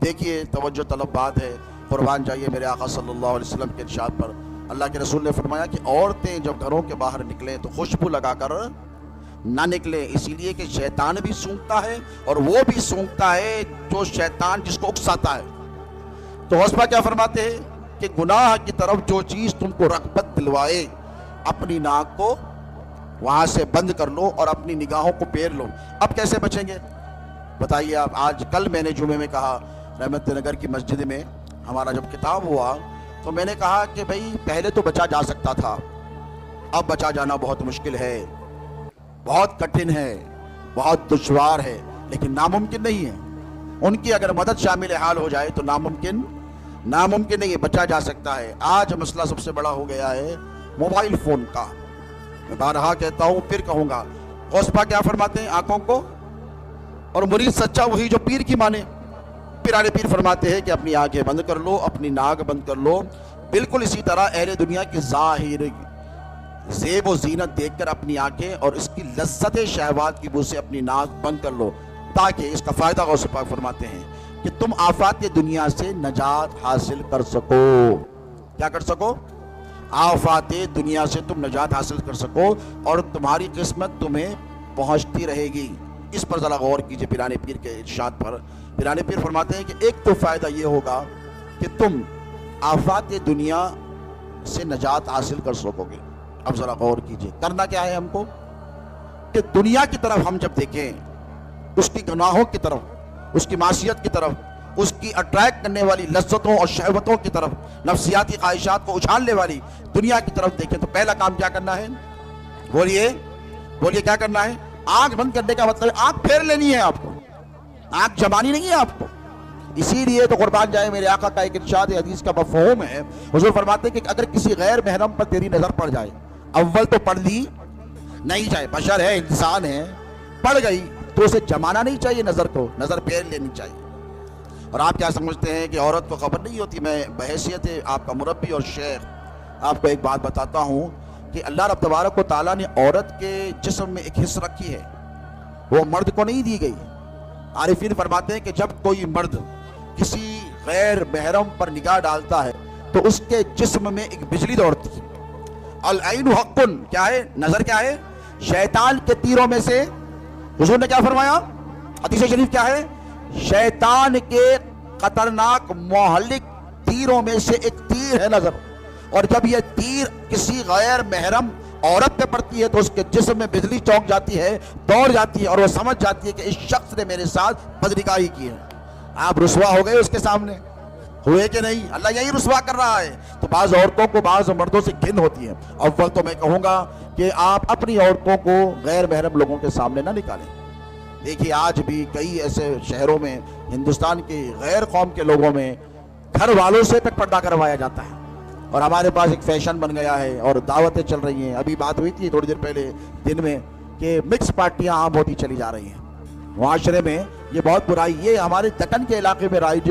دیکھیے توجہ طلب بات ہے، قربان جائیے میرے آقا صلی اللہ علیہ وسلم کے ارشاد پر۔ اللہ کے رسول نے فرمایا کہ عورتیں جب گھروں کے باہر نکلیں تو خوشبو لگا کر نہ نکلیں، اسی لیے کہ شیطان بھی سونگتا ہے اور وہ بھی سونگتا ہے جو شیطان جس کو اکساتا ہے۔ تو حسبہ کیا فرماتے ہیں کہ گناہ کی طرف جو چیز تم کو رغبت دلوائے اپنی ناک کو وہاں سے بند کر لو اور اپنی نگاہوں کو پیر لو۔ اب کیسے بچیں گے بتائیے آپ؟ آج کل میں نے جمعے میں کہا رحمت نگر کی مسجد میں ہمارا جب خطاب ہوا تو میں نے کہا کہ بھئی پہلے تو بچا جا سکتا تھا، اب بچا جانا بہت مشکل ہے، بہت کٹھن ہے، بہت دشوار ہے، لیکن ناممکن نہیں ہے۔ ان کی اگر مدد شامل حال ہو جائے تو ناممکن نہیں ہے، بچا جا سکتا ہے۔ آج مسئلہ سب سے بڑا ہو گیا ہے موبائل فون کا۔ میں بارہا کہتا ہوں پھر کہوں گا، غوث کیا فرماتے ہیں؟ آنکھوں کو، اور مرید سچا وہی جو پیر کی مانے۔ پیرانے پیر فرماتے ہیں کہ اپنی آنکھیں بند کر لو، اپنی ناک بند کر لو۔ بالکل اسی طرح اہل دنیا کی ظاہر زیب و زینت دیکھ کر اپنی آنکھیں اور اس کی لذت شہوات کی بو سے اپنی ناک بند کر لو، تاکہ اس کا فائدہ غوث پاک فرماتے ہیں کہ تم آفات دنیا سے نجات حاصل کر سکو۔ کیا کر سکو؟ آفات دنیا سے تم نجات حاصل کر سکو اور تمہاری قسمت تمہیں پہنچتی رہے گی۔ اس پر ذرا غور کیجئے پیرانے پیر کے ارشاد پر۔ پیرانے پیر فرماتے ہیں کہ ایک تو فائدہ یہ ہوگا کہ تم آفات دنیا سے نجات حاصل کر سکو گے۔ اب ذرا غور کیجئے، کرنا کیا ہے ہم کو کہ دنیا کی طرف ہم جب دیکھیں، اس کی گناہوں کی طرف، اس کی معصیت کی طرف، اس کی اٹریکٹ کرنے والی لذتوں اور شہوتوں کی طرف، نفسیاتی خواہشات کو اچھالنے والی دنیا کی طرف دیکھیں تو پہلا کام کیا کرنا ہے؟ بولیے کیا کرنا ہے؟ آنکھ بند کرنے کا مطلب آنکھ پھیر لینی ہے آپ کو، آنکھ جمانی نہیں ہے آپ کو۔ اسی لیے تو قربان جائے میرے آقا کا ایک ارشاد حدیث کا مفہوم ہے، حضور فرماتے ہیں کہ اگر کسی غیر محرم پر تیری نظر پڑ جائے، اول تو پڑھ لی نہیں جائے، بشر ہے، انسان ہے، پڑ گئی تو اسے جمانا نہیں چاہیے، نظر کو نظر پھیر لینی چاہیے۔ اور آپ کیا سمجھتے ہیں کہ عورت کو خبر نہیں ہوتی؟ میں بحیثیت آپ کا مربی اور شیخ آپ کو ایک بات بتاتا ہوں کہ اللہ رب تبارک و تعالیٰ نے عورت کے جسم میں ایک حص رکھی ہے، وہ مرد کو نہیں دی گئی۔ عارفین فرماتے ہیں کہ جب کوئی مرد کسی غیر محرم پر نگاہ ڈالتا ہے تو اس کے جسم میں ایک بجلی دوڑتی ہے۔ العین حق، کیا ہے؟ نظر کیا ہے؟ شیطان کے تیروں میں سے، حضور نے کیا فرمایا؟ حدیث شریف کیا ہے؟ شیطان کے خطرناک مہلک تیروں میں سے ایک تیر ہے نظر، اور جب یہ تیر کسی غیر محرم عورت پہ پڑتی ہے تو اس کے جسم میں بجلی چونک جاتی ہے، دوڑ جاتی ہے، اور وہ سمجھ جاتی ہے کہ اس شخص نے میرے ساتھ بدنگاہی کی ہے۔ آپ رسوا ہو گئے اس کے سامنے، ہوئے کہ نہیں؟ اللہ یہی رسوا کر رہا ہے۔ تو بعض عورتوں کو بعض مردوں سے گھن ہوتی ہے۔ اول تو میں کہوں گا کہ آپ اپنی عورتوں کو غیر محرم لوگوں کے سامنے نہ نکالیں۔ دیکھیے آج بھی کئی ایسے شہروں میں، ہندوستان کے غیر قوم کے لوگوں میں گھر والوں سے تک پردہ کروایا جاتا ہے، اور ہمارے پاس ایک فیشن بن گیا ہے اور دعوتیں چل رہی ہیں۔ ابھی بات ہوئی تھی تھوڑی دیر پہلے دن میں کہ مکس پارٹیاں عام ہوتی چلی جا رہی ہیں معاشرے میں۔ یہ بہت برائی، یہ ہمارے دکن کے علاقے میں رائج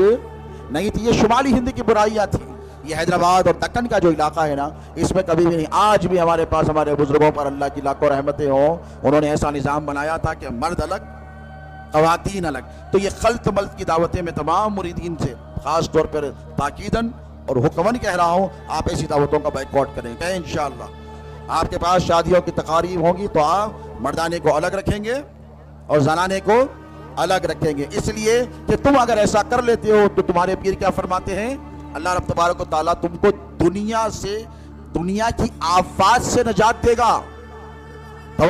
نہیں تھی، یہ شمالی ہند کی برائیاں تھیں۔ یہ حیدرآباد اور دکن کا جو علاقہ ہے نا، اس میں کبھی بھی نہیں۔ آج بھی ہمارے پاس ہمارے بزرگوں پر اللہ کی لاکھوں رحمتیں ہوں، انہوں نے ایسا نظام بنایا تھا کہ مرد الگ خواتین الگ۔ تو یہ خلط ملط کی دعوتیں میں تمام مریدین سے خاص طور پر تاکیداً اور حکماً کہہ رہا ہوں، آپ ایسی دعوتوں کا بائیکاٹ کریں گے انشاءاللہ۔ آپ کے پاس شادیوں کی تقاریب ہوں گی تو آپ مردانے کو الگ رکھیں گے اور زنانے کو الگ رکھیں گے، اس لیے کہ تم اگر ایسا کر لیتے ہو تو تمہارے پیر کیا فرماتے ہیں؟ اللہ رب تبارک و تعالیٰ تم کو دنیا کی آفات سے نجات دے گا۔